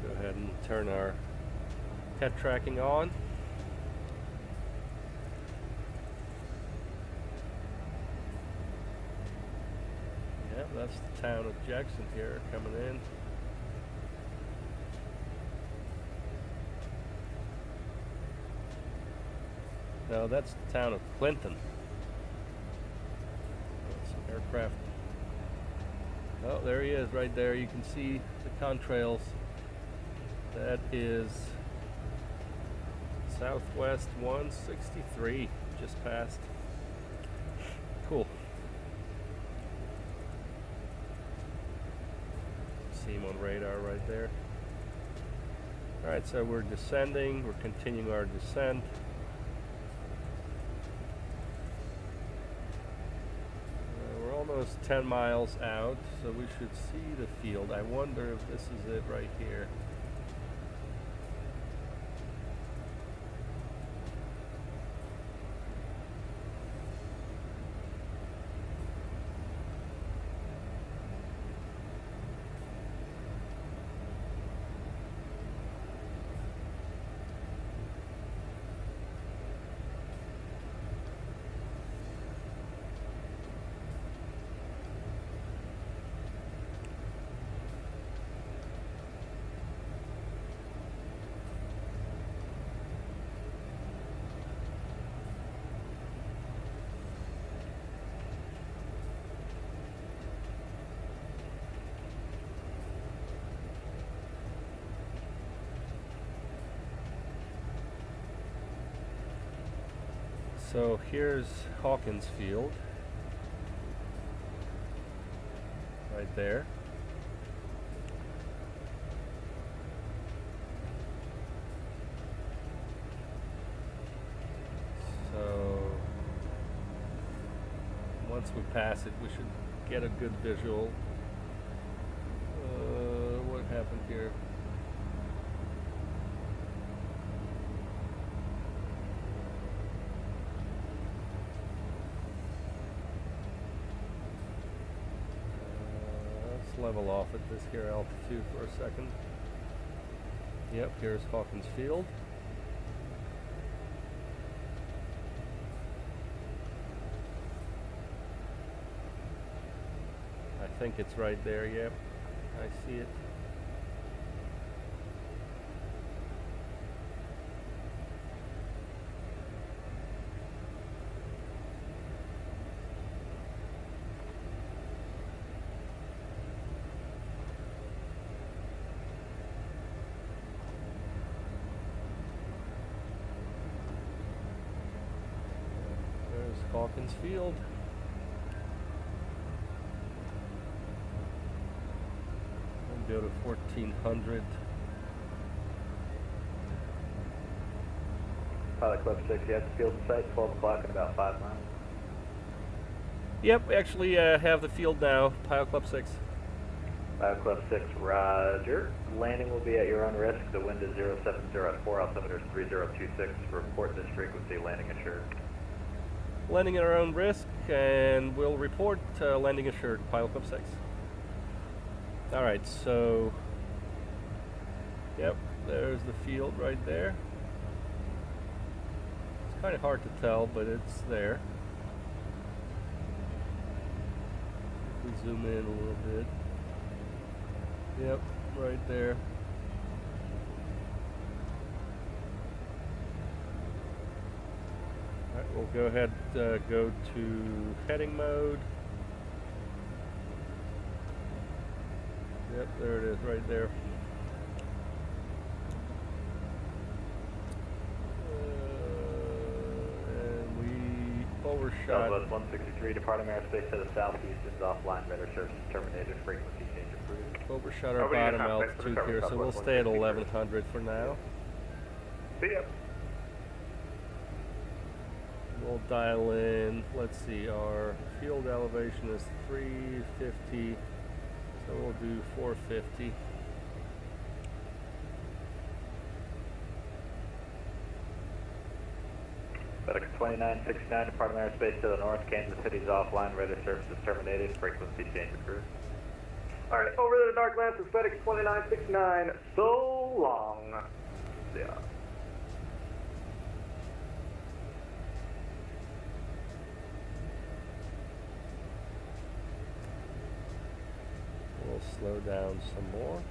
Go ahead and turn our head tracking on. Yeah, that's the town of Jackson here coming in. No, that's the town of Clinton. Some aircraft. Oh, there he is right there. You can see the contrails. That is Southwest 163, just passed. Cool. See him on radar right there. Alright, so we're descending, we're continuing our descent. We're almost 10 miles out, so we should see the field. I wonder if this is it right here. So here's Hawkins Field, right there. So once we pass it, we should get a good visual. What happened here? Level off at this here altitude for a second. Yep, here's Hawkins Field. I think it's right there, yep. I see it. Hawkins Field. We'll go to 1400. Pilot Club 6, you have the field in sight, 12 o'clock in about 5 miles. Yep, actually have the field now, Pilot Club 6. Pilot Club 6, roger. Landing will be at your own risk. The wind is 070 at 4, altimeter is 3026. Report this frequency, landing assured. Landing at our own risk, and we'll report landing assured, Pilot Club 6. Alright, so, yep, there's the field right there. It's kind of hard to tell, but it's there. If we zoom in a little bit. Yep, right there. Alright, we'll go ahead, go to heading mode. Yep, there it is, right there. And we overshot. Southwest 163, departing airspace to the southeast is offline. Radar service terminated. Frequency change approved. Overshot our Nobody has bottom contact for the altitude here, service so we'll Southwest stay at 163. 1100 for now. See ya. We'll dial in, let's see, our field elevation is 350, so we'll do 450. FedEx 2969, departing airspace to the north. Kansas City's offline. Radar service is terminated. Frequency change approved. Alright, over to the dark lands with FedEx 2969. So long. Yeah. We'll slow down some more.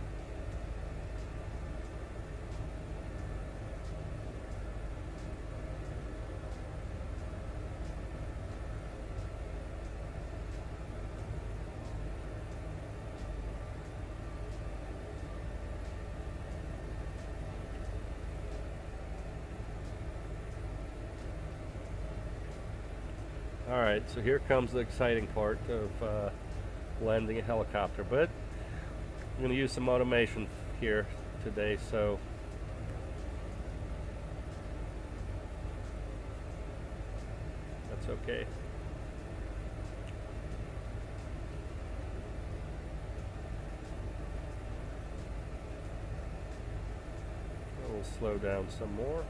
Alright, so here comes the exciting part of landing a helicopter, but I'm going to use some automation here today, so that's okay. We'll slow down some more.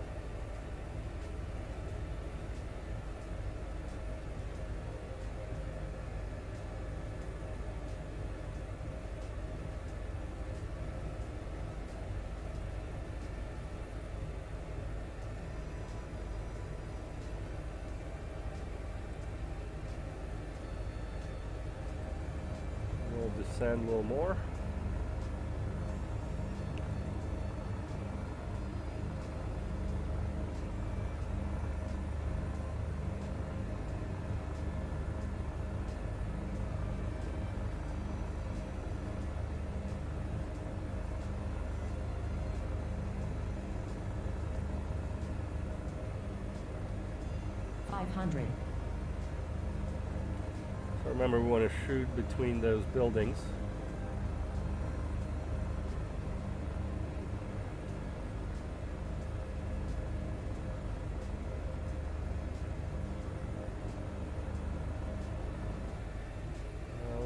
Descend a little more. So remember, we want to shoot between those buildings.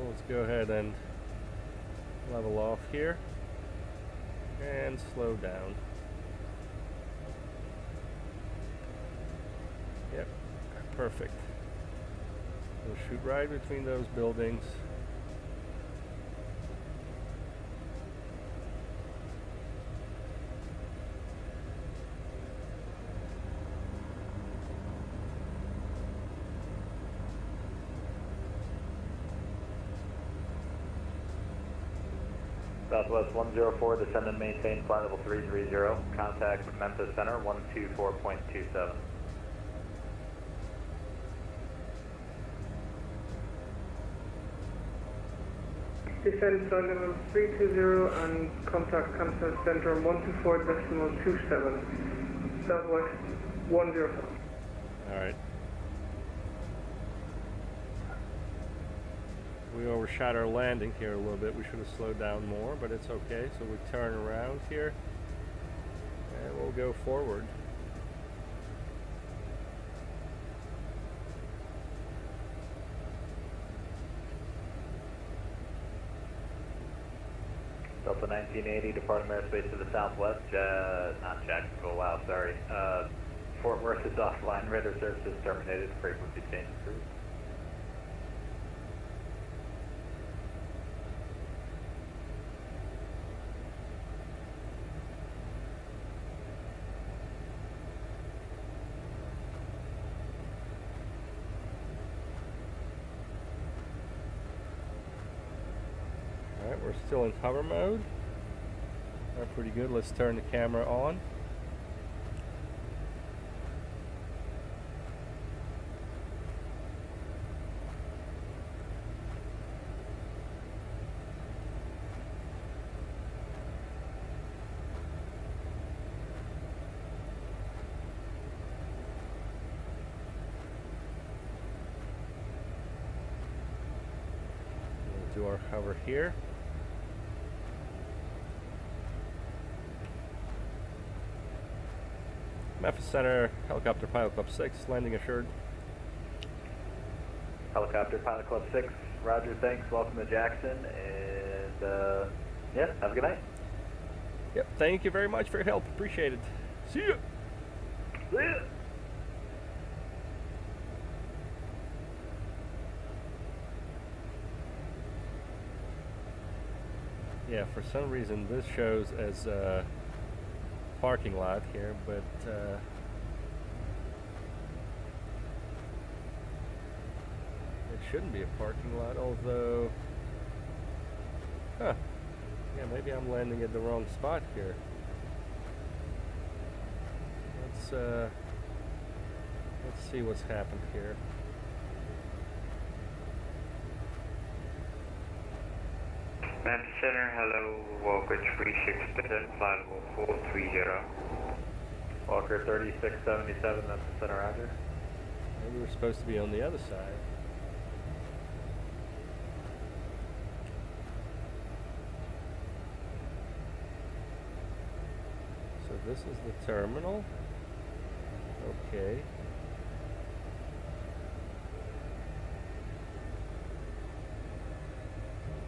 Let's go ahead and level off here and slow down. Yep, perfect. We'll shoot right between those buildings. Southwest 104, descend and maintain flight level 330. Contact Memphis Center 124.27. Descend flight level 320 and contact Memphis Center 124.27. Southwest 104. Alright. We overshot our landing here a little bit. We should have slowed down more, but it's okay. So we turn around here and we'll go forward. Delta 1980, departing airspace to the southwest. Not Jacksonville, wow, sorry. Fort Worth is offline. Radar services terminated. Frequency change approved. Alright, we're still in hover mode. Pretty good. Let's turn the camera on. We'll do our hover here. Memphis Center, Helicopter Pilot Club 6, landing assured. Helicopter Pilot Club 6, roger, thanks, welcome to Jackson, and yeah, have a good night. Yep, thank you very much for your help. Appreciate it. See ya. See ya. Yeah, for some reason this shows as parking lot here, but it shouldn't be a parking lot, although yeah, maybe I'm landing at the wrong spot here. Let's see what's happened here. Memphis Center, hello, Walker 36%, flight level 430. Walker 3677, that's the center, roger. Maybe we're supposed to be on the other side. So this is the terminal. Okay.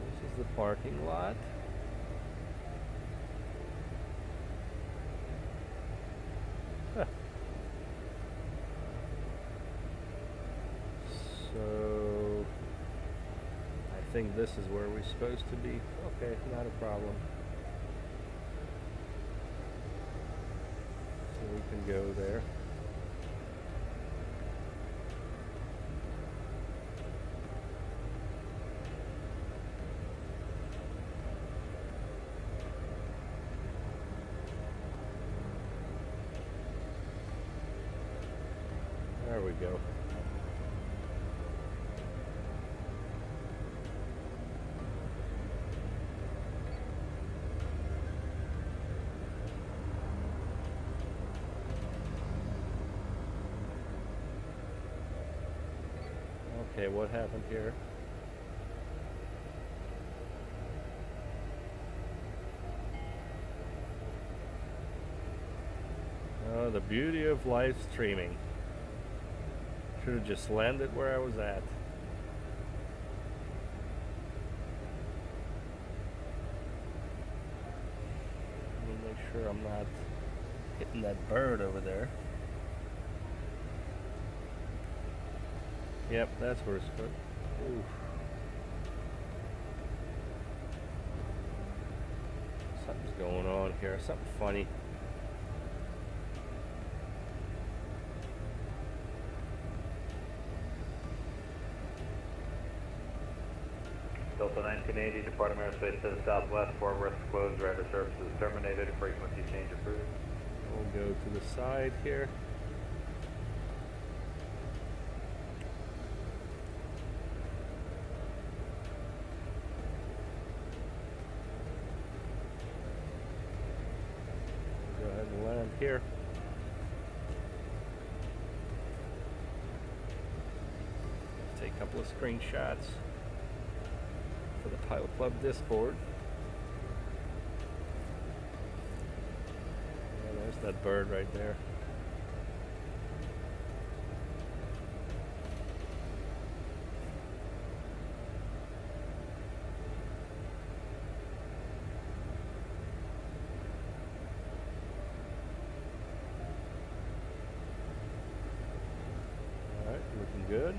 This is the parking lot. Huh. So I think this is where we're supposed to be. Okay, not a problem. So we can go there. There we go. Okay, what happened here? Oh, the beauty of live streaming. Should have just landed where I was at. Let me make sure I'm not hitting that bird over there. Yep, that's where it's put. Oof. Something's going on here. Something funny. Delta 1980, Department of Aerospace to the southwest, Fort Worth closed, radar services terminated, frequency change approved. We'll go to the side here. Go ahead and land here. Take a couple of screenshots for the Pilot Club Discord. Yeah, there's that bird right there. Alright, looking good.